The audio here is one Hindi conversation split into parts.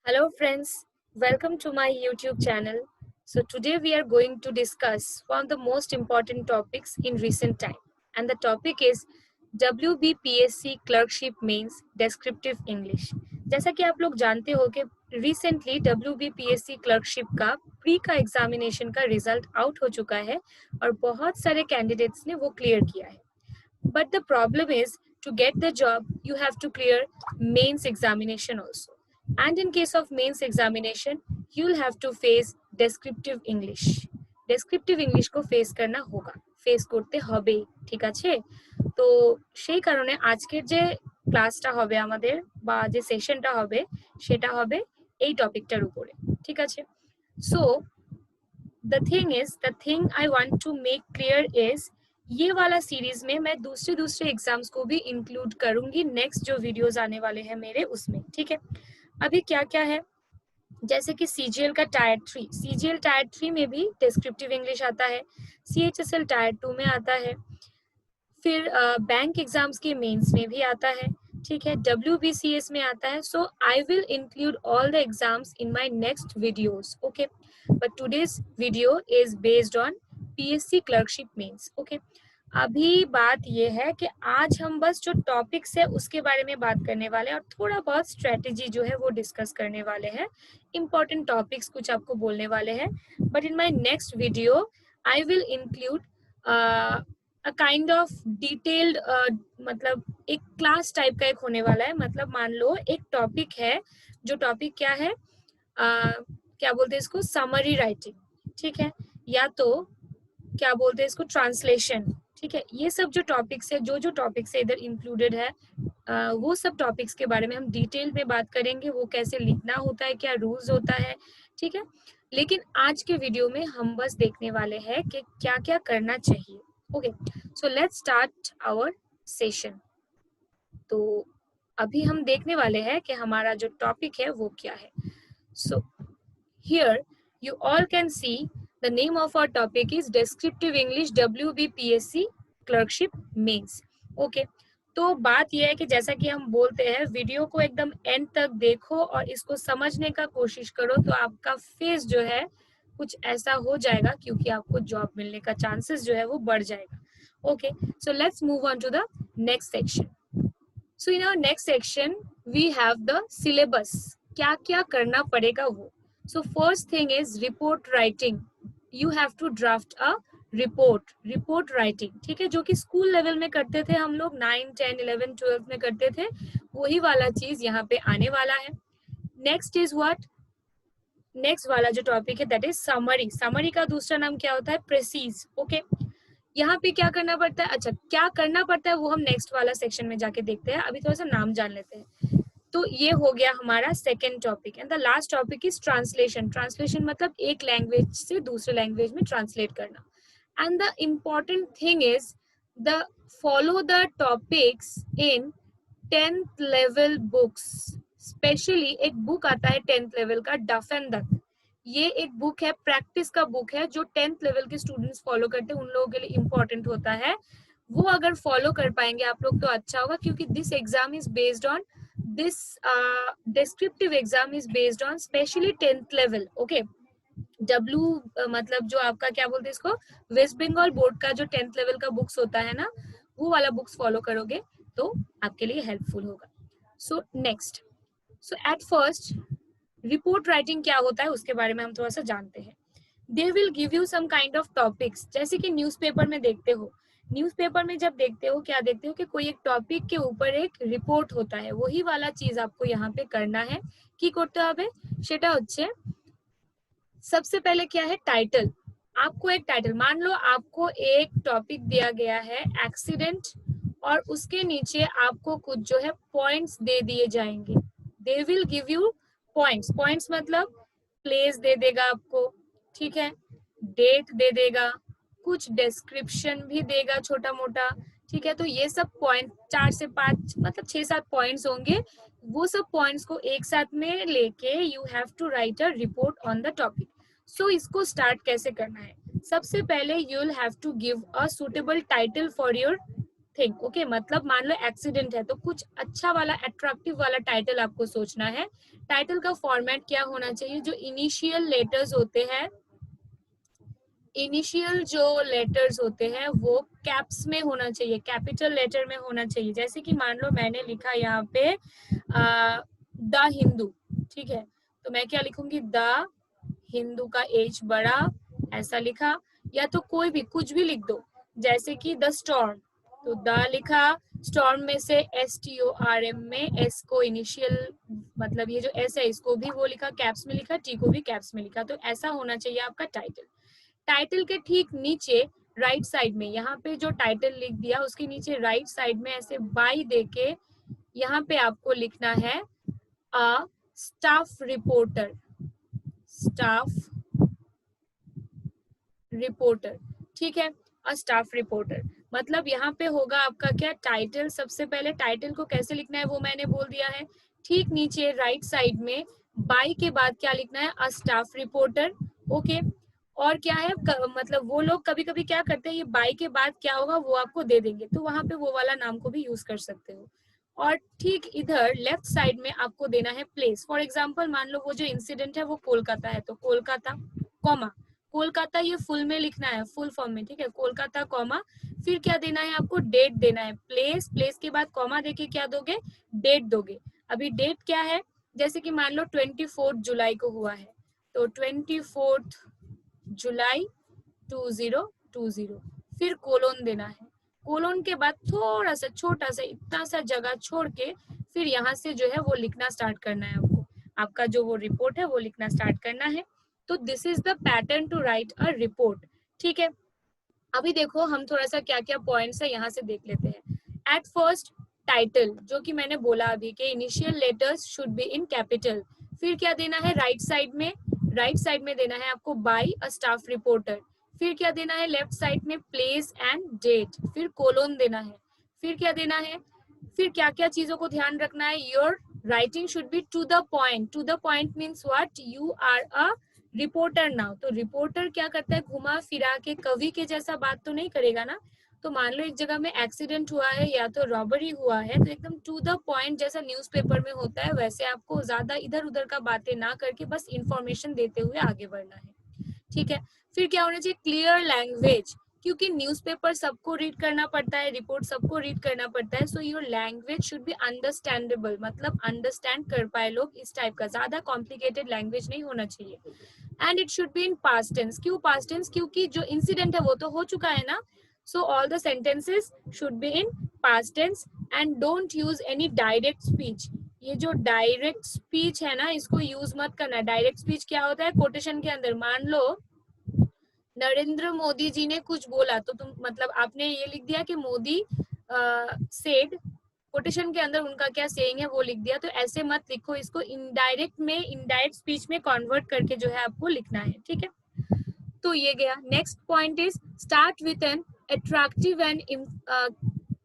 Hello friends, welcome to my YouTube channel. So today we are going to discuss one of the most important topics in recent time, and the topic is WBPSC Clerkship Mains Descriptive English. जैसा कि आप लोग जानते हो कि रिसेंटली WBPSC क्लर्कशिप का प्री का एग्जामिनेशन का रिजल्ट आउट हो चुका है और बहुत सारे कैंडिडेट्स ने वो क्लियर किया है. But the problem is, to get the job, you have to clear mains examination also. And in case of mains examination, you'll have to face descriptive English. Descriptive English को face करना होगा, face করতে হবে, ঠিক আছে? তো সেই কারণে আজকের যে ক্লাসটা হবে আমাদের বা যে সেশনটা হবে সেটা হবে এই টপিকটার উপরে, ঠিক আছে? So the thing I want to make clear is ये वाला सीरीज में मैं दूसरे एग्जाम्स को भी इंक्लूड करूंगी नेक्स्ट जो वीडियोस आने वाले हैं मेरे उसमें, ठीक है? अभी क्या क्या है, जैसे कि सीजीएल का टायर 3 में भी डिस्क्रिप्टिव इंग्लिश आता है, सीएचएसएल टायर 2 में आता है, फिर बैंक एग्जाम्स के मेंस में भी आता है, ठीक है? WBCS में आता है. So I will include all the exams in my next videos, okay? But today's video is based on PSC clerkship mains, okay? अभी बात ये है कि आज हम बस जो टॉपिक्स है उसके बारे में बात करने वाले हैं और थोड़ा बहुत स्ट्रेटेजी जो है वो डिस्कस करने वाले हैं. इंपॉर्टेंट टॉपिक्स कुछ आपको बोलने वाले हैं. But in my next video I will include a kind of detailed, मतलब एक क्लास टाइप का एक होने वाला है. मतलब मान लो एक टॉपिक है, जो टॉपिक क्या है, क्या बोलते हैं इसको, समरी राइटिंग, ठीक है? या तो क्या बोलते हैं इसको, ट्रांसलेशन, ठीक है? ये सब जो टॉपिक्स है, जो टॉपिक्स है इधर इंक्लूडेड है, वो सब टॉपिक्स के बारे में हम डिटेल में बात करेंगे. वो कैसे लिखना होता है, क्या रूल्स होता है, ठीक है? लेकिन आज के वीडियो में हम बस देखने वाले हैं कि क्या क्या करना चाहिए. Okay, so let's start our session. तो अभी हम देखने वाले हैं कि हमारा जो टॉपिक है वो क्या है. So here you all can see the name of our topic is descriptive English WBPSC clerkship mains. Okay, तो बात यह है कि जैसा कि हम बोलते हैं, वीडियो को एकदम एंड तक देखो और इसको समझने का कोशिश करो तो आपका फेस जो है कुछ ऐसा हो जाएगा, क्योंकि आपको जॉब मिलने का चांसेस जो है वो बढ़ जाएगा. Okay, so let's move on to the next section. So in our next section we have the syllabus. क्या क्या करना पड़ेगा वो. So first thing is report writing. You have to draft a report writing, ठीक है? जो कि स्कूल लेवल में करते थे हम लोग, 9, 10, 11, 12 में करते थे, वही वाला चीज यहाँ पे आने वाला है. नेक्स्ट इज व्हाट, नेक्स्ट वाला जो टॉपिक है दैट इज समरी. समरी का दूसरा नाम क्या होता है, प्रेसीज. ओके, यहाँ पे क्या करना पड़ता है, अच्छा क्या करना पड़ता है वो हम नेक्स्ट वाला सेक्शन में जाके देखते हैं. अभी थोड़ा सा नाम जान लेते हैं. तो ये हो गया हमारा second topic. And the last topic is translation. Translation मतलब एक लैंग्वेज से दूसरे लैंग्वेज में ट्रांसलेट करना. And the important thing is the follow the topics in 10th level books. Specially एक बुक आता है 10th लेवल का, डफ एंड डक. ये एक बुक है, प्रैक्टिस का बुक है, जो 10th लेवल के स्टूडेंट्स फॉलो करते हैं, उन लोगों के लिए इम्पोर्टेंट होता है. वो अगर फॉलो कर पाएंगे आप लोग तो अच्छा होगा, क्योंकि this exam is based on this descriptive exam is based on specially 10th level. okay, मतलब जो आपका क्या बोलते हैं इसको, वेस्ट बंगाल बोर्ड का जो 10th लेवल का बुक्स होता है ना, वो वाला बुक्स फॉलो करोगे तो आपके लिए हेल्पफुल होगा. So next, so at first report writing क्या होता है उसके बारे में हम थोड़ा सा जानते हैं. They will give you some kind of topics, जैसे कि न्यूज़पेपर में देखते हो. न्यूज़पेपर में जब देखते हो, क्या देखते हो कि कोई एक टॉपिक के ऊपर एक रिपोर्ट होता है, वही वाला चीज आपको यहाँ पे करना है. কি করতে হবে সেটা হচ্ছে, सबसे पहले क्या है, टाइटल. आपको एक टाइटल, मान लो आपको एक टॉपिक दिया गया है एक्सीडेंट, और उसके नीचे आपको कुछ जो है पॉइंट्स दे दिए जाएंगे. दे will give you points. Points मतलब प्लेस दे देगा आपको, ठीक है, डेट दे देगा, कुछ डिस्क्रिप्शन भी देगा छोटा मोटा, ठीक है? तो ये सब पॉइंट 4 से 5 मतलब 6-7 पॉइंट्स होंगे. वो सब पॉइंट्स को एक साथ में लेके you have to write a report on the topic. So इसको स्टार्ट कैसे करना है, सबसे पहले you will have to give a suitable title for your thing. Okay, मतलब मान लो एक्सीडेंट है तो कुछ अच्छा वाला अट्रैक्टिव वाला टाइटल आपको सोचना है। टाइटल का फॉर्मेट क्या होना चाहिए? जो इनिशियल लेटर्स होते हैं, इनिशियल जो लेटर्स होते हैं वो कैप्स में होना चाहिए, कैपिटल लेटर में होना चाहिए। जैसे कि मान लो मैंने लिखा यहाँ पे द हिंदू, ठीक है, तो मैं क्या लिखूंगी? द हिंदू का एच बड़ा, ऐसा लिखा। या तो कोई भी कुछ भी लिख दो, जैसे कि द स्टॉर्म, तो द लिखा, स्टॉर्म में से STORM में एस को इनिशियल, मतलब ये जो एस है इसको भी वो लिखा, कैप्स में लिखा, टी को भी कैप्स में लिखा। तो ऐसा होना चाहिए आपका टाइटल। टाइटल के ठीक नीचे राइट साइड में, यहाँ पे जो टाइटल लिख दिया उसके नीचे राइट साइड में ऐसे बाई देके यहाँ पे आपको लिखना है a staff reporter, staff reporter, ठीक है, अ स्टाफ रिपोर्टर। मतलब यहाँ पे होगा आपका क्या? टाइटल। सबसे पहले टाइटल को कैसे लिखना है वो मैंने बोल दिया है। ठीक नीचे राइट साइड में बाई के बाद क्या लिखना है? A staff reporter. ओके, और क्या है, मतलब वो लोग कभी कभी क्या करते हैं, ये बाई के बाद क्या होगा वो आपको दे देंगे, तो वहां पे वो वाला नाम को भी यूज कर सकते हो। और ठीक इधर लेफ्ट साइड में आपको देना है प्लेस। फॉर एग्जाम्पल मान लो वो जो इंसिडेंट है वो कोलकाता है, तो कोलकाता कॉमा कोलकाता, ये फुल में लिखना है, फुल फॉर्म में, ठीक है, कोलकाता कॉमा, फिर क्या देना है आपको? डेट देना है। प्लेस, प्लेस के बाद कॉमा देके क्या दोगे? डेट दोगे। अभी डेट क्या है? जैसे कि मान लो 24 जुलाई को हुआ है, तो 24 जुलाई 2020, फिर कोलोन देना है। कोलोन के बाद थोड़ा सा छोटा सा इतना सा जगह छोड़ के फिर यहाँ से जो है वो लिखना स्टार्ट करना है आपको, आपका जो वो रिपोर्ट है वो लिखना स्टार्ट करना है। तो this is the pattern to write a report, ठीक है। अभी देखो हम थोड़ा सा क्या क्या पॉइंट्स है यहाँ से देख लेते हैं। एट फर्स्ट, टाइटल, जो कि मैंने बोला अभी के initial letters should be in capital. फिर क्या देना है? राइट साइड में, राइट साइड में देना है आपको बाय अ स्टाफ रिपोर्टर। फिर क्या देना है? लेफ्ट साइड में प्लेस एंड डेट, फिर कोलोन देना है। फिर क्या देना है? फिर क्या क्या चीजों को ध्यान रखना है? Your writing should be to the point. To the point means what? You are a reporter now. तो रिपोर्टर क्या करता है? घुमा फिरा के कवि के जैसा बात तो नहीं करेगा ना। तो मान लो एक जगह में एक्सीडेंट हुआ है या तो रॉबरी हुआ है, तो एकदम टू द पॉइंट जैसा न्यूज़पेपर में होता है वैसे आपको ज्यादा इधर उधर का बातें ना करके बस इंफॉर्मेशन देते हुए आगे बढ़ना है, ठीक है। फिर क्या होना चाहिए? क्लियर लैंग्वेज, क्योंकि न्यूज़पेपर सबको रीड करना पड़ता है, रिपोर्ट सबको रीड करना पड़ता है, so your language should be understandable, मतलब अंडरस्टैंड कर पाए लोग, इस टाइप का। ज्यादा कॉम्प्लिकेटेड लैंग्वेज नहीं होना चाहिए। And it should be in past tense. क्यों पास्ट टेंस? क्योंकि जो इंसिडेंट है वो तो हो चुका है ना, so all the sentences should be in past tense. And don't use any direct speech. ये जो डायरेक्ट स्पीच है ना इसको यूज मत करना। डायरेक्ट स्पीच क्या होता है? कोटेशन के अंदर मान लो नरेंद्र मोदी जी ने कुछ बोला तो तुम मतलब आपने ये लिख दिया कि मोदी सेड, कोटेशन के अंदर उनका क्या सेइंग है वो लिख दिया, तो ऐसे मत लिखो इसको। इनडायरेक्ट में, इनडायरेक्ट स्पीच में कन्वर्ट करके जो है आपको लिखना है, ठीक है। तो ये गया। Next point is start with an attractive and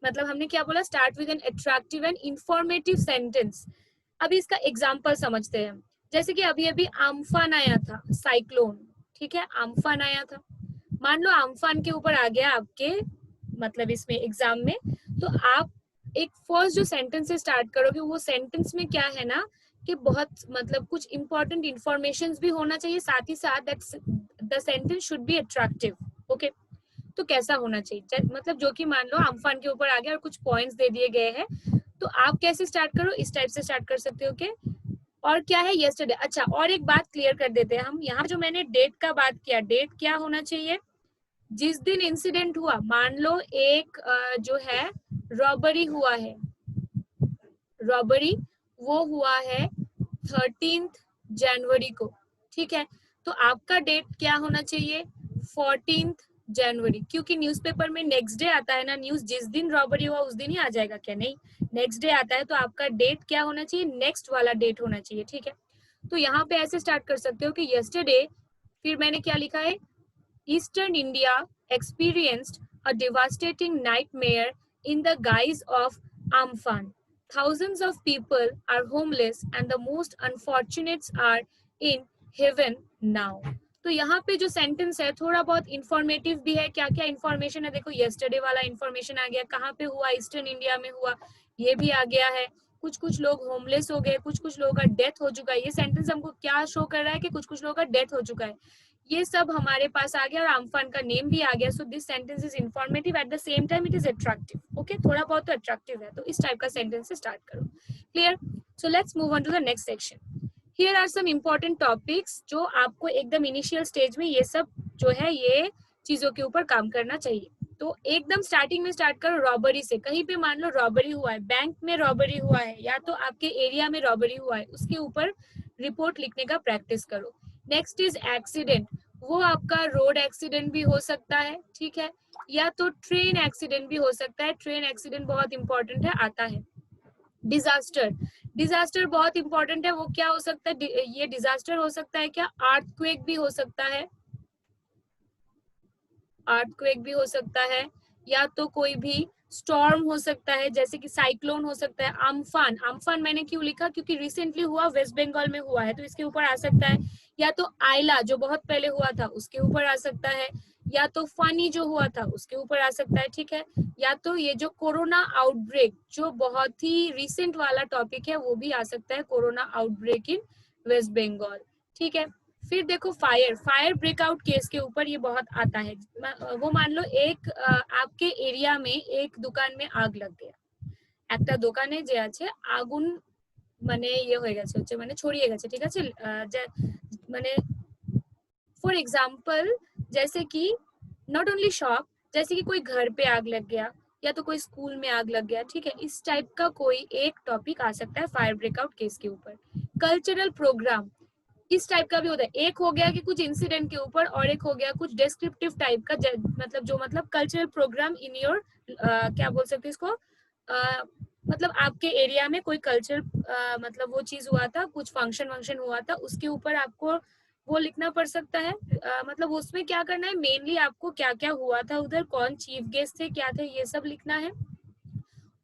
मतलब हमने क्या बोला? Start with an attractive and informative sentence. अभी इसका एग्जाम्पल समझते हैं। जैसे कि अभी अभी आम्फान आया था, साइक्लोन, ठीक है, आम्फान आया था। मान लो आम्फान के ऊपर आ गया आपके मतलब इसमें एग्जाम में, तो आप एक फर्स्ट जो सेंटेंस से स्टार्ट करोगे वो सेंटेंस में क्या है ना कि बहुत मतलब कुछ इंपॉर्टेंट इंफॉर्मेशन भी होना चाहिए, साथ ही साथ that the sentence should be attractive. Okay, तो कैसा होना चाहिए? मतलब जो कि मान लो आम्फान के ऊपर आ गया और कुछ पॉइंट्स दे दिए गए हैं, तो आप कैसे स्टार्ट करो? इस टाइप से स्टार्ट कर सकते हो। ओके, और क्या है? यस्टरडे। अच्छा, और एक बात क्लियर कर देते हैं हम। यहाँ जो मैंने डेट का बात किया, डेट क्या होना चाहिए? जिस दिन इंसिडेंट हुआ, मान लो एक जो है रॉबरी हुआ है, रॉबरी वो हुआ है 13 जनवरी को, ठीक है, तो आपका डेट क्या होना चाहिए? 14 जनवरी, क्योंकि न्यूज़पेपर में नेक्स्ट डे आता है ना न्यूज, जिस दिन रॉबरी हुआ उस दिन ही आ जाएगा क्या? नहीं, नेक्स्ट डे आता है, तो आपका डेट क्या होना चाहिए? नेक्स्ट वाला डेट होना चाहिए, ठीक है। तो यहाँ पे ऐसे स्टार्ट कर सकते हो कि यस्टरडे, फिर मैंने क्या लिखा है? Eastern India experienced a devastating nightmare in the guise of Amphan. Thousands of people are homeless and the most unfortunates are in heaven now. तो यहाँ पे जो सेंटेंस है थोड़ा बहुत इंफॉर्मेटिव भी है, क्या क्या इंफॉर्मेशन है देखो, यस्टरडे वाला इंफॉर्मेशन आ गया, कहाँ पे हुआ, ईस्टर्न इंडिया में हुआ, ये भी आ गया है, कुछ कुछ लोग होमलेस हो गए, कुछ कुछ लोगों का डेथ हो चुका है, ये सेंटेंस हमको क्या शो कर रहा है कि कुछ कुछ लोगों का डेथ हो चुका है, ये सब हमारे पास आ गया और आम्फान का नेम भी आ गया। So this sentence is informative at the same time it is attractive. Okay, थोड़ा बहुत तो अट्रैक्टिव है, तो इस टाइप का सेंटेंस से स्टार्ट करो। Clear? So let's move on to the next section. Here are some important topics जो आपको एकदम इनिशियल स्टेज में ये सब जो है ये चीजों के ऊपर काम करना चाहिए। तो एकदम स्टार्टिंग में स्टार्ट करो रॉबरी से। कहीं पे मान लो रॉबरी हुआ है, बैंक में रॉबरी हुआ है या तो आपके एरिया में रॉबरी हुआ है, उसके ऊपर रिपोर्ट लिखने का प्रैक्टिस करो। Next is accident. वो आपका रोड एक्सीडेंट भी हो सकता है, ठीक है, या तो ट्रेन एक्सीडेंट भी हो सकता है। ट्रेन एक्सीडेंट बहुत इंपॉर्टेंट है, आता है। डिजास्टर, डिजास्टर बहुत इंपॉर्टेंट है। वो क्या हो सकता है? ये डिजास्टर हो सकता है क्या? अर्थक्वेक भी हो सकता है, अर्थक्वेक भी हो सकता है, या तो कोई भी स्टॉर्म हो सकता है, जैसे कि साइक्लोन हो सकता है। अम्फान, अम्फान मैंने क्यों लिखा? क्योंकि रिसेंटली हुआ, वेस्ट बंगाल में हुआ है, तो इसके ऊपर आ सकता है। या तो आयला जो बहुत पहले हुआ था उसके ऊपर आ सकता है, या तो फानी जो हुआ था उसके ऊपर आ सकता है, ठीक है, या तो ये जो कोरोना आउटब्रेक जो बहुत ही रिसेंट वाला टॉपिक है वो भी आ सकता है, corona outbreak in West Bengal, ठीक है। फिर देखो फायर, फायर ब्रेकआउट केस के ऊपर ये बहुत आता है। वो मान लो एक आपके एरिया में एक दुकान में आग लग गया, একটা দোকানে যে আছে আগুন মানে ইয়ে হয়ে গেছে, হচ্ছে মানে ছড়িয়ে গেছে, ঠিক আছে, মানে फॉर एग्जाम्पल जैसे कि नॉट ओनली शॉप, जैसे कि कोई घर पे आग लग गया या तो कोई स्कूल में आग लग गया, ठीक है, इस टाइप का कोई एक टॉपिक आ सकता है फायर ब्रेकआउट केस के ऊपर। कल्चरल प्रोग्राम इस टाइप का भी होता है, एक हो गया कि कुछ इंसिडेंट के ऊपर और एक हो गया कुछ डिस्क्रिप्टिव टाइप का, मतलब जो मतलब कल्चरल प्रोग्राम इन योर क्या बोल सकते हैं इसको, मतलब आपके एरिया में कोई कल्चर मतलब वो चीज हुआ था, कुछ फंक्शन वंक्शन हुआ था, उसके ऊपर आपको वो लिखना पड़ सकता है। मतलब उसमें क्या करना है, मेनली आपको क्या क्या हुआ था उधर, कौन चीफ गेस्ट थे, क्या थे, ये सब लिखना है।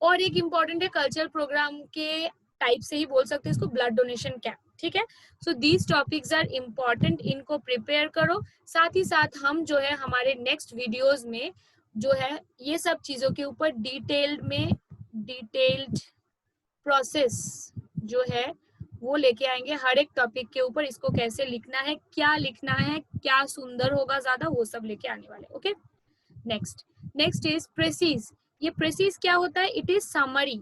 और एक इम्पॉर्टेंट है कल्चरल प्रोग्राम के टाइप से ही बोल सकते हैं इसको, ब्लड डोनेशन कैंप, ठीक है। So these topics are important, इनको प्रिपेयर करो। साथ ही साथ हम जो है हमारे नेक्स्ट वीडियोस में जो है ये सब चीजों के ऊपर डिटेल्ड प्रोसेस जो है वो लेके आएंगे हर एक टॉपिक के ऊपर, इसको कैसे लिखना है, क्या लिखना है, क्या सुंदर होगा ज्यादा, वो सब लेके आने वाले। Okay, next, next is precious. ये प्रेसिज क्या होता है? इट इज समरी,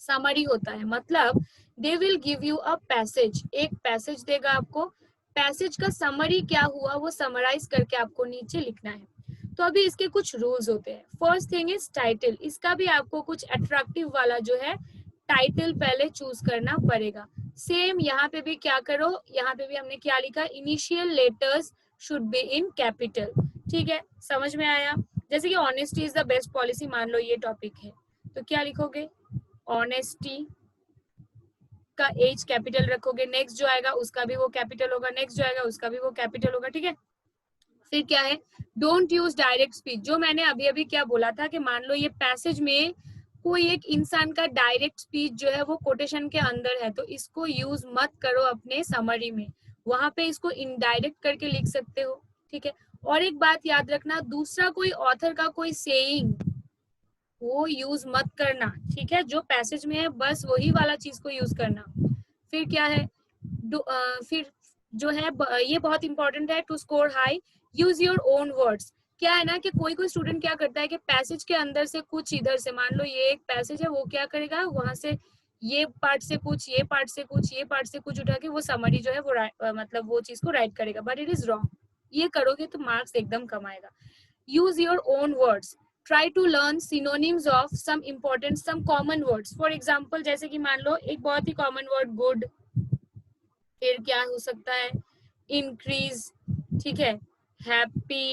समरी होता है, मतलब दे will give you a passage, एक पैसेज देगा आपको, पैसेज का समरी क्या हुआ वो समराइज करके आपको नीचे लिखना है। तो अभी इसके कुछ रूल्स होते हैं। फर्स्ट थिंग इज टाइटल, इसका भी आपको कुछ अट्रैक्टिव वाला जो है टाइटल पहले चूज करना पड़ेगा। सेम यहाँ पे भी क्या करो, यहाँ पे भी हमने क्या लिखा, initial letters should be in capital, ठीक है, समझ में आया। जैसे कि honesty is the best policy, मान लो ये टॉपिक है, तो क्या लिखोगे, ऑनेस्टी का एच कैपिटल रखोगे, नेक्स्ट जो आएगा उसका भी वो कैपिटल होगा, नेक्स्ट जो आएगा उसका भी वो कैपिटल होगा, ठीक है। फिर क्या है, डोंट यूज डायरेक्ट स्पीच, जो मैंने अभी अभी क्या बोला था कि मान लो ये पैसेज में कोई एक इंसान का डायरेक्ट स्पीच जो है वो कोटेशन के अंदर है, तो इसको यूज मत करो अपने समरी में, वहां पे इसको इनडायरेक्ट करके लिख सकते हो, ठीक है। और एक बात याद रखना, दूसरा कोई ऑथर का कोई सेइंग वो यूज मत करना, ठीक है, जो पैसेज में है बस वही वाला चीज को यूज करना। फिर क्या है, फिर जो है ये बहुत इंपॉर्टेंट है, to score high use your own words. क्या है ना कि कोई कोई स्टूडेंट क्या करता है कि पैसेज के अंदर से कुछ इधर से, मान लो ये एक पैसेज है, वो क्या करेगा वहां से ये पार्ट से कुछ, ये पार्ट से कुछ, ये पार्ट से कुछ उठा के वो समरी जो है वो मतलब वो चीज को राइट करेगा, बट इट इज रॉन्ग। ये करोगे तो मार्क्स एकदम कम आएगा। use your own words, try to learn synonyms of some important, some common words, for example जैसे कि मान लो एक बहुत ही common word good, फिर क्या हो सकता है, increase, ठीक है, happy,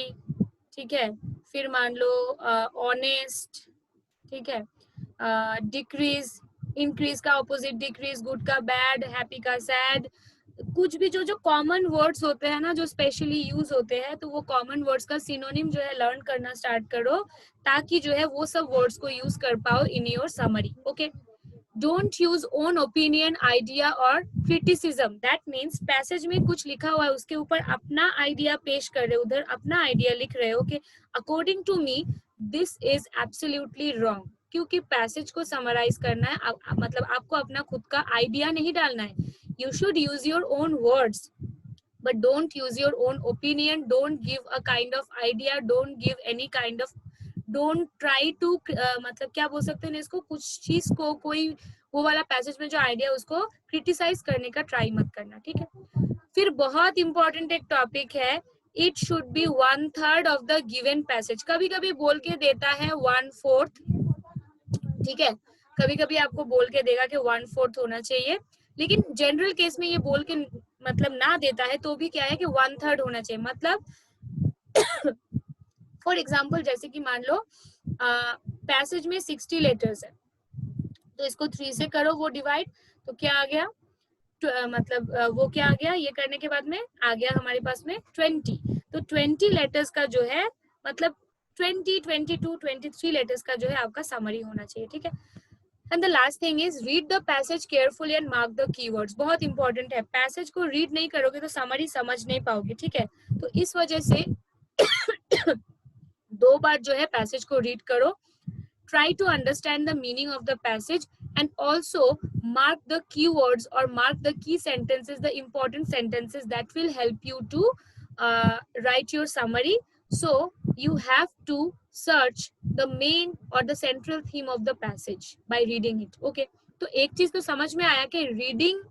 ठीक है, फिर मान लो honest, ठीक है, decrease, increase का opposite decrease, good का bad, happy का sad, कुछ भी जो जो कॉमन वर्ड्स होते हैं ना, जो स्पेशली यूज होते हैं, तो वो कॉमन वर्ड्स का सिनोनिम जो है लर्न करना स्टार्ट करो, ताकि जो है वो सब वर्ड्स को यूज कर पाओ in your summary. Okay, don't use own opinion, idea और क्रिटिसिज्म। दैट मीन्स पैसेज में कुछ लिखा हुआ है, उसके ऊपर अपना आइडिया पेश कर रहे हो, उधर अपना आइडिया लिख रहे हो कि according to me this is absolutely wrong. क्योंकि पैसेज को समराइज करना है, मतलब आपको अपना खुद का आइडिया नहीं डालना है। You should use your own words, but don't use your own opinion, don't give a kind of idea, don't give any kind of, don't try to मतलब क्या बोल सकते हैं इसको, कुछ चीज को कोई वो वाला पैसेज में जो आइडिया उसको क्रिटिसाइज करने का ट्राई मत करना, ठीक है। फिर बहुत इंपॉर्टेंट एक टॉपिक है, it should B 1/3 of the given passage. कभी कभी बोल के देता है 1/4, ठीक है, कभी कभी आपको बोल के देगा कि 1/4 होना चाहिए, लेकिन जनरल केस में ये बोल के मतलब ना देता है तो भी क्या है कि 1/3 होना चाहिए। मतलब फॉर एग्जाम्पल जैसे कि मान लो पैसेज में 60 लेटर्स है, तो इसको 3 से करो वो डिवाइड, तो क्या आ गया, मतलब वो क्या आ गया, ये करने के बाद में आ गया हमारे पास में 20। तो 20 लेटर्स का जो है मतलब 20, 22, 23 लेटर्स का जो है आपका समरी होना चाहिए, ठीक है। And the last thing is read the passage carefully and mark the keywords. बहुत इंपॉर्टेंट है, पैसेज को रीड नहीं करोगे तो समरी समझ नहीं पाओगे, ठीक है। तो इस वजह से 2 बार जो है पैसेज को रीड करो, try to understand the meaning of the passage, and also mark the keywords or mark the key sentences, the important sentences that will help you to write your summary. So you have to search the main or the central theme of the passage by reading it. Okay, तो एक चीज तो समझ में आया कि रीडिंग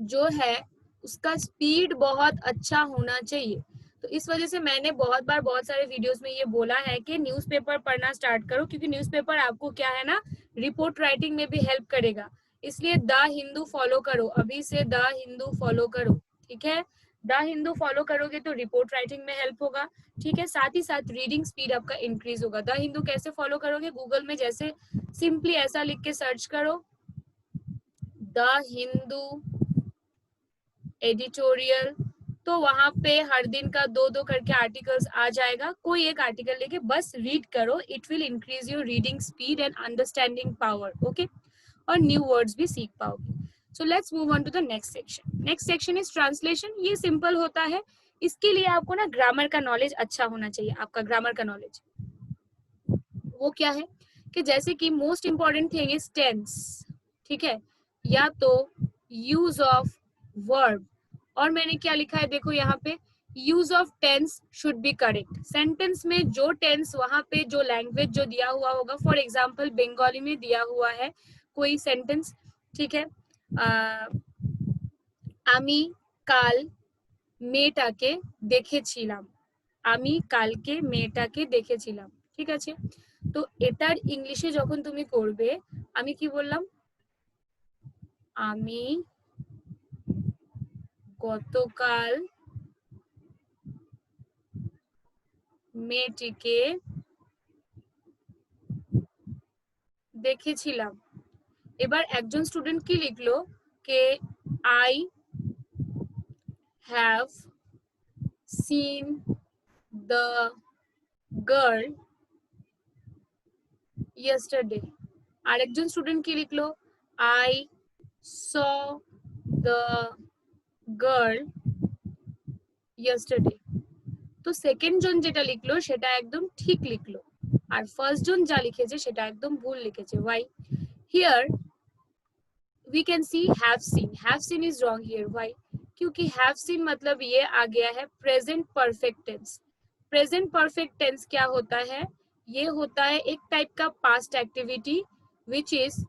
जो है उसका स्पीड बहुत अच्छा होना चाहिए। तो इस वजह से मैंने बहुत बार बहुत सारे वीडियोस में ये बोला है कि न्यूज़पेपर पढ़ना स्टार्ट करो, क्योंकि न्यूज़पेपर आपको क्या है ना, रिपोर्ट राइटिंग में भी हेल्प करेगा। इसलिए द हिंदू फॉलो करो, अभी से द हिंदू फॉलो करो, ठीक है। द हिंदू फॉलो करोगे तो रिपोर्ट राइटिंग में हेल्प होगा, ठीक है। साथ ही साथ रीडिंग स्पीड आपका इंक्रीज होगा। द हिंदू कैसे फॉलो करोगे, गूगल में जैसे सिंपली ऐसा लिख के सर्च करो, द हिंदू एडिटोरियल, तो वहां पे हर दिन का 2-2 करके आर्टिकल्स आ जाएगा। कोई एक आर्टिकल लेके बस रीड करो, it will increase your reading speed and understanding power, okay, और न्यू वर्ड्स भी सीख पाओगे। So let's move on to the next section. Next section is translation. ये सिंपल होता है, इसके लिए आपको ना ग्रामर का नॉलेज अच्छा होना चाहिए। आपका ग्रामर का नॉलेज वो क्या है कि जैसे कि most important thing is tense, ठीक है, या तो यूज ऑफ वर्ब, और मैंने क्या लिखा है देखो यहाँ पे, use of tense should be correct. Sentence में जो टेंस वहां पे जो लैंग्वेज जो दिया हुआ होगा, फॉर एग्जाम्पल बंगाली में दिया हुआ है कोई सेंटेंस, ठीक है, আমি কাল মেয়েটাকে দেখেছিলাম, আমি কালকে মেয়েটাকে দেখেছিলাম, ঠিক আছে। তো এটার ইংলিশে যখন তুমি করবে, আমি কি বললাম, আমি গতকাল মেয়েটিকে দেখেছিলাম। এবার একজন স্টুডেন্ট কি লিখলো কে I have seen the girl yesterday। আরেকজন স্টুডেন্ট কি লিখলো I saw the girl yesterday। তো সেকেন্ড জন যেটা লিখলো সেটা একদম ঠিক লিখলো, আর ফার্স্ট জন যা লিখেছে সেটা একদম ভুল লিখেছে। why? here we can see have seen, have seen is wrong here। why? क्योंकि have seen मतलब ये आ गया है present perfect tense. Present perfect tense क्या होता है, ये होता है एक टाइप का past activity which is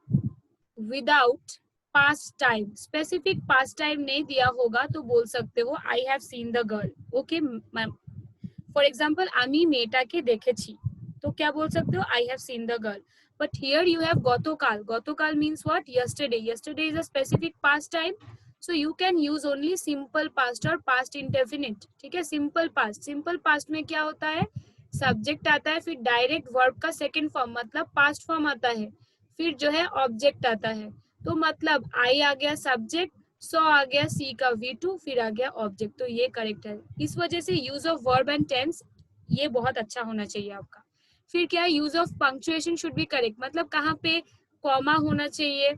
without past time. Specific past time नहीं दिया होगा तो बोल सकते हो I have seen the girl, okay. For example আমি মেয়েটাকে দেখেছি, तो क्या बोल सकते हो I have seen the girl. but here you have gotokal, gotokal means what, yesterday, yesterday is a specific past time, so you can use only simple past or past indefinite, ठीक है। simple past, simple past में क्या होता है, सब्जेक्ट आता है, फिर डायरेक्ट वर्ब का सेकंड फॉर्म मतलब पास्ट फॉर्म आता है, फिर जो है ऑब्जेक्ट आता है। तो मतलब आई आ गया सब्जेक्ट, सो आ गया सी का V2, फिर आ गया ऑब्जेक्ट, तो ये करेक्ट है। इस वजह से use of verb and tense ये बहुत अच्छा होना चाहिए आपका। फिर क्या है, use of punctuation should be correct, मतलब कहाँ पे कॉमा होना चाहिए,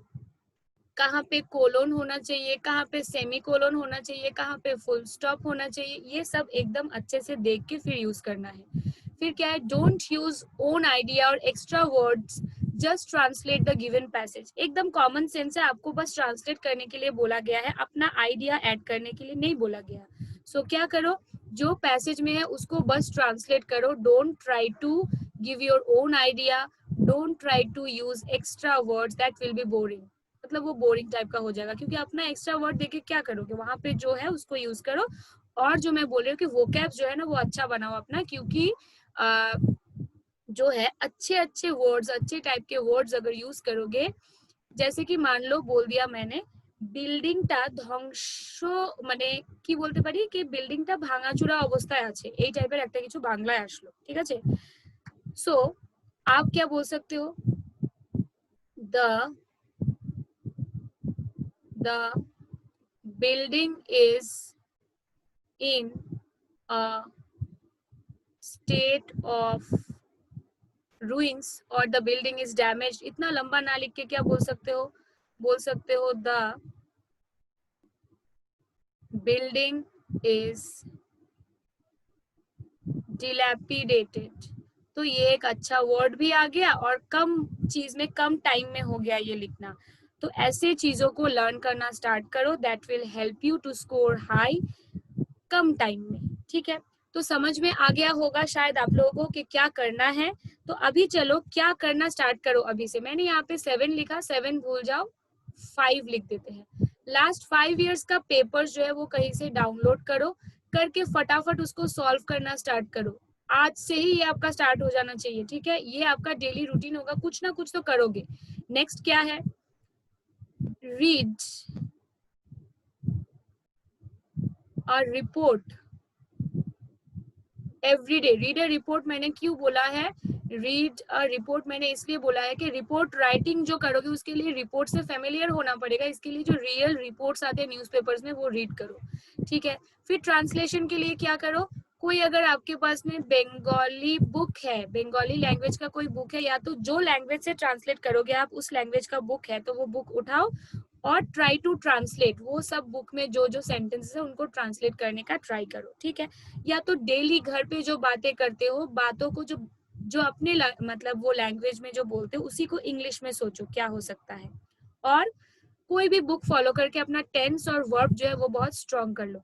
कहाँ पे कोलोन होना चाहिए, कहाँ पे सेमी कोलोन होना चाहिए, कहाँ पे फुल स्टॉप होना चाहिए, ये सब एकदम अच्छे से देख के फिर यूज करना है। फिर क्या है, डोंट यूज ओन आइडिया और extra words, just translate the given passage. एकदम कॉमन सेंस है, आपको बस ट्रांसलेट करने के लिए बोला गया है, अपना आइडिया ऐड करने के लिए नहीं बोला गया। सो क्या करो, जो पैसेज में है उसको बस ट्रांसलेट करो, don't try to give your own idea, don't try to use extra words, that will be boring. मतलब वो बोरिंग टाइप का हो जाएगा, क्योंकि अपना एक्स्ट्रा वर्ड देके क्या करोगे, वहां पे जो है उसको यूज करो। और जो मैं बोल रही हूँ कि वोकैब जो है ना वो अच्छा बनाओ अपना, क्योंकि जो है अच्छे अच्छे वर्ड्स, अच्छे टाइप के वर्ड्स अगर यूज करोगे, जैसे कि मान लो बोल दिया मैंने বিল্ডিংটা ধ্বংস, মানে কি বলতে পারি কি বিল্ডিংটা ভাঙাচোরা অবস্থায় আছে, এই টাইপের একটা কিছু বাংলায় আসলো, ঠিক আছে। সো आप क्या बोल सकते हो, the building is in a state of ruins or the building is damaged। इतना लंबा ना लिख के क्या बोल सकते हो, बोल सकते हो the building is dilapidated। तो ये एक अच्छा वर्ड भी आ गया और कम चीज में कम टाइम में हो गया ये लिखना। तो ऐसे चीजों को लर्न करना स्टार्ट करो, that will help you to score high कम टाइम में, ठीक है। तो समझ में आ गया होगा शायद आप लोगों को कि क्या करना है। तो अभी चलो क्या करना स्टार्ट करो अभी से। मैंने यहाँ पे 7 लिखा, 7 भूल जाओ, 5 लिख देते हैं। लास्ट 5 इयर्स का पेपर जो है वो कहीं से डाउनलोड करो, करके फटाफट उसको सॉल्व करना स्टार्ट करो। आज से ही ये आपका स्टार्ट हो जाना चाहिए, ठीक है। ये आपका डेली रूटीन होगा, कुछ ना कुछ तो करोगे। नेक्स्ट क्या है, read a report every day. Read a report मैंने क्यों बोला है, रीड अ रिपोर्ट मैंने इसलिए बोला है कि रिपोर्ट राइटिंग जो करोगे उसके लिए रिपोर्ट से फेमिलियर होना पड़ेगा, इसके लिए जो रियल रिपोर्ट्स आते हैं न्यूज़पेपर्स में वो रीड करो, ठीक है। फिर ट्रांसलेशन के लिए क्या करो, कोई अगर आपके पास में बंगाली बुक है, बंगाली लैंग्वेज का कोई बुक है, या तो जो लैंग्वेज से ट्रांसलेट करोगे आप उस लैंग्वेज का बुक है तो वो बुक उठाओ और ट्राई टू ट्रांसलेट, वो सब बुक में जो जो सेंटेंसेस है उनको ट्रांसलेट करने का ट्राई करो, ठीक है। या तो डेली घर पे जो बातें करते हो, बातों को जो जो अपने मतलब वो लैंग्वेज में जो बोलते हो उसी को इंग्लिश में सोचो क्या हो सकता है। और कोई भी बुक फॉलो करके अपना टेंस और वर्ब जो है वो बहुत स्ट्रॉन्ग कर लो।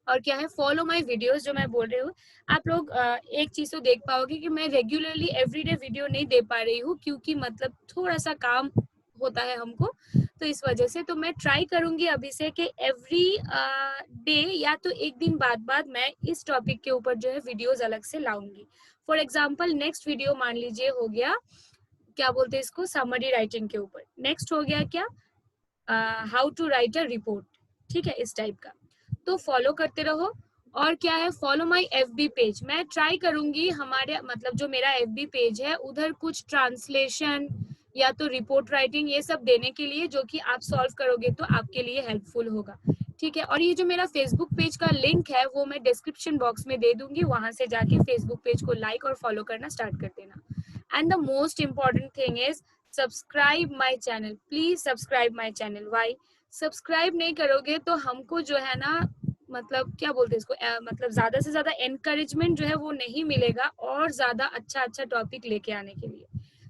और क्या है, फॉलो माय वीडियोस जो मैं बोल रही हूँ। आप लोग एक चीज तो देख पाओगे कि मैं रेगुलरली एवरीडे वीडियो नहीं दे पा रही हूँ, क्योंकि मतलब थोड़ा सा काम होता है हमको, तो इस वजह से। तो मैं ट्राई करूंगी अभी से कि एवरी डे या तो एक दिन बाद बाद मैं इस टॉपिक के ऊपर जो है वीडियोस अलग से लाऊंगी। फॉर एग्जाम्पल नेक्स्ट वीडियो मान लीजिए हो गया, क्या बोलते हैं इसको, समरी राइटिंग के ऊपर। नेक्स्ट हो गया क्या, how to write a report, ठीक है, इस टाइप का। तो फॉलो करते रहो। और क्या है, फॉलो माय एफबी पेज। मैं ट्राई करूंगी हमारे मतलब जो मेरा एफबी पेज है उधर कुछ ट्रांसलेशन या तो रिपोर्ट राइटिंग ये सब देने के लिए, जो कि आप सॉल्व करोगे तो आपके लिए हेल्पफुल होगा, ठीक है। और ये जो मेरा फेसबुक पेज का लिंक है वो मैं डिस्क्रिप्शन बॉक्स में दे दूंगी, वहां से जाके फेसबुक पेज को लाइक और फॉलो करना स्टार्ट कर देना। And the most important thing is subscribe my channel, please subscribe my channel. Why subscribe नहीं करोगे तो हमको जो है ना, मतलब क्या बोलते हैं इसको, मतलब ज्यादा से ज्यादा एनकरेजमेंट जो है वो नहीं मिलेगा और ज्यादा अच्छा अच्छा टॉपिक लेके आने के लिए।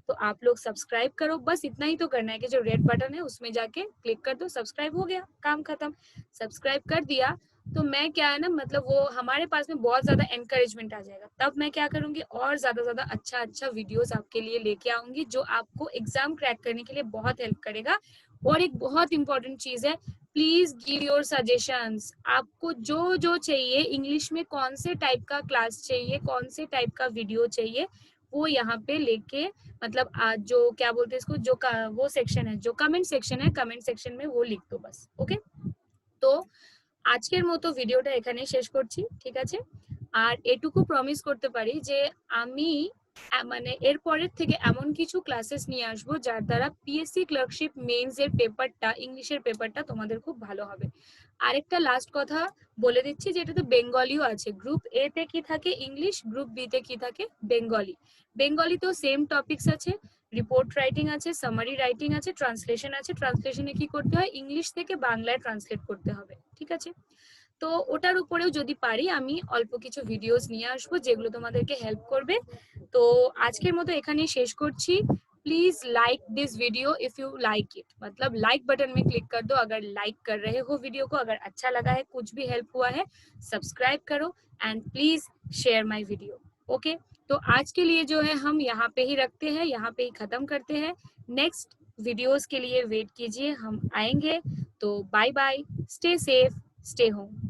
तो आप लोग सब्सक्राइब करो, बस इतना ही तो करना है कि जो रेड बटन है उसमें जाके क्लिक कर दो, सब्सक्राइब हो गया, काम खत्म। सब्सक्राइब कर दिया तो मैं क्या है ना, मतलब वो हमारे पास में बहुत ज्यादा एनकरेजमेंट आ जाएगा, तब मैं क्या करूंगी और ज्यादा अच्छा अच्छा वीडियोस आपके लिए लेके आऊंगी जो आपको एग्जाम क्रैक करने के लिए बहुत हेल्प करेगा। और एक बहुत इंपॉर्टेंट चीज है, प्लीज गिव योर सजेशंस। आपको जो जो चाहिए, इंग्लिश में कौन से टाइप का क्लास चाहिए, कौन से टाइप का वीडियो चाहिए, वो यहाँ पे लेके, मतलब जो क्या बोलते हैं इसको, जो वो सेक्शन है, जो कमेंट सेक्शन है, कमेंट सेक्शन में वो लिख दो बस, ओके। তো আজকের মতো ভিডিওটা এখানেই শেষ করছি, ঠিক আছে। আর এটুকু প্রমিস করতে পারি যে আমি মানে এরপরের থেকে এমন কিছু ক্লাসেস নিয়ে আসবো যার দ্বারা পিএসসি ক্লার্কশিপ মেইনস এর পেপারটা, ইংলিশের পেপারটা তোমাদের খুব ভালো হবে। আরেকটা লাস্ট কথা বলে দিচ্ছি যে এটাতে বেঙ্গলিও আছে। গ্রুপ এ তে কি থাকে ইংলিশ, গ্রুপ বি তে কি থাকে বেঙ্গলি। বেঙ্গলিতেও সেম টপিকস আছে, রিপোর্ট রাইটিং আছে, সামারি রাইটিং আছে, ট্রান্সলেশন আছে। ট্রান্সলেশনে কি করতে হয়, ইংলিশ থেকে বাংলায় ট্রান্সলেট করতে হবে, ঠিক আছে। তো ওটার উপরেও যদি পারি আমি অল্প কিছু ভিডিওস নিয়ে আসবো যেগুলো তোমাদেরকে হেল্প করবে। তো আজকের মতো এখানেই শেষ করছি। Please like this video if you like it, मतलब लाइक बटन में क्लिक कर दो अगर लाइक कर रहे हो वीडियो को। अगर अच्छा लगा है, कुछ भी हेल्प हुआ है, सब्सक्राइब करो and please share my video. Okay, तो आज के लिए जो है हम यहाँ पे ही रखते हैं, यहाँ पे ही खत्म करते हैं। नेक्स्ट वीडियोस के लिए वेट कीजिए, हम आएंगे। तो bye bye, stay safe, stay home.